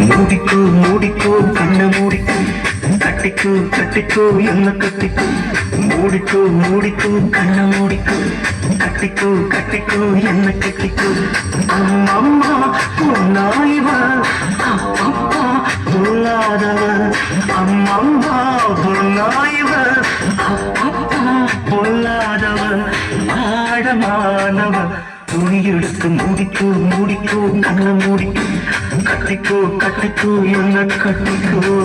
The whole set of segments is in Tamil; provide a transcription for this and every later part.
மூடிக்கோ மூடிக்கோ கண்ண மூடிக்கோ கட்டிக்கோ கட்டிக்கோ என்ன கட்டிக்கோ மூடிக்கோ மூடிக்கோ கண்ண மூடிக்கோ கட்டிக்கோ கட்டிக்கோ என்ன கட்டிக்கோ அம்மா பொன்னாயிவ அப்பா பொல்லாதவ அம்மம்மா பொன்னாயிவ அப்பா பொல்லாதவ ஆழமானவ துணி எடுத்து மூடிக்கோ மூடிக்கோ கண்ண மூடிக்கோ கட்டிக்கோ கட்டிக்கோ என்ன கட்டிக்கோ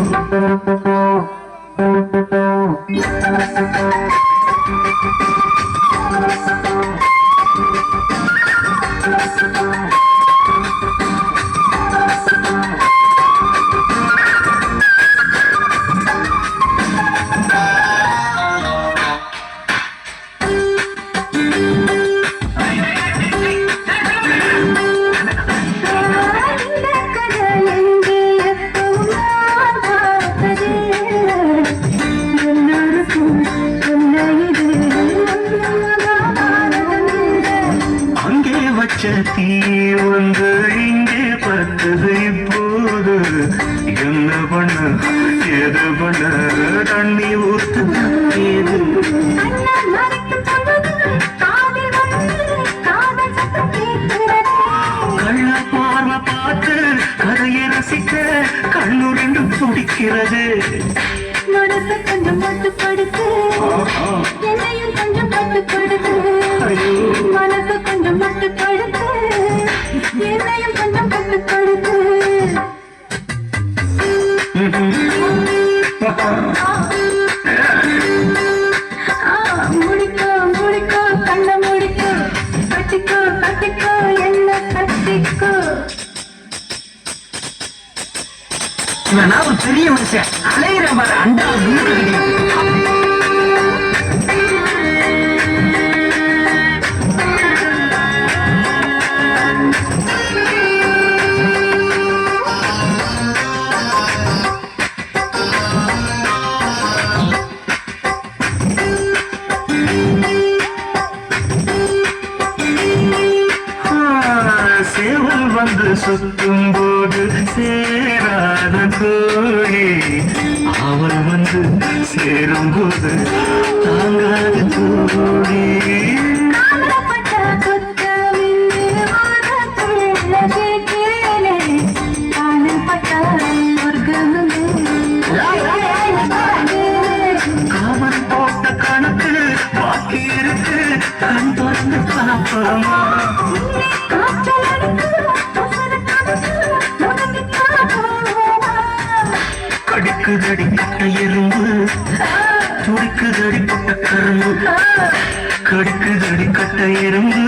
தீ வந்து இங்கே பட்டது இப்போது என்ன பண்ண எது பண்ண தண்ணி ஊத்து ஏது கள்ள பார்வை பார்த்து கதையை ரசிக்க கண்ணு ரெண்டு துடிக்கிறது கொஞ்சம் மட்டுப்படுத்து என்னையும் கொஞ்சம் மட்டுப்படுத்து மனசு கொஞ்சம் மட்டுப்படுத்து என்னையும் கொஞ்சம் மட்டுப்படுத்து முடிக்கோ முடிக்கோ கண்ண முடிக்கோ கட்டிக்கோ கட்டிக்கோ என்ன கட்டிக்கோ. நான் ஒரு பெரிய மனுஷன் அலையிற மாதிரி அண்டா வீடு சேவல் வந்து சுத்தும் போது சேராத கோழி அவள் வந்து சேரும் போது தாங்காத கோழி காவல் போட்ட கணக்கு பாக்கி இருக்கு கண் திறந்து பார்ப்போமா கடிக்குதடி கட்ட எறும்பு துடிக்குதடி பொட்ட கரும்பு கடிக்குதடி கட்ட எறும்பு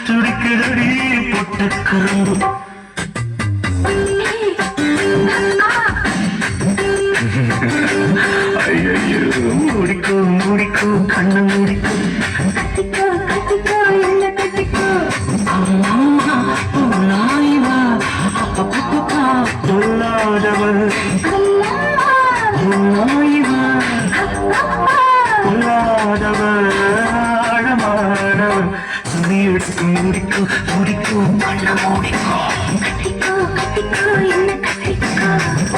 துடிக்குதடி பொட்ட கரும்பு ஐயோ மூடிக்கோ மூடிக்கோ கண்ண மூடிக்கோ கட்டிக்கோ கட்டிக்கோ என்ன கட்டிக்கோ அம்மா பொன்னாயிவா அப்பா பொல்லாதவள் பொன்னாயிவா பொல்லாதவள் ஆழமானவள் துணி எடுத்து முடிக்கோ முடிக்கோ கண்ண மூடிக்கோ கட்டிக்கோ கட்டிக்கோ என்ன கட்டிக்கோ.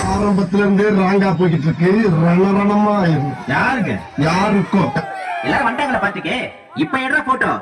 ஆரம்பத்துல இருந்தே ராங்கா போய்கிட்டு இருக்கு ரணரணமா யாருக்கு யாருக்கும் எல்லாரும் வந்துட்டாங்களா பாத்துக்கே இப்ப எடுற போட்டோ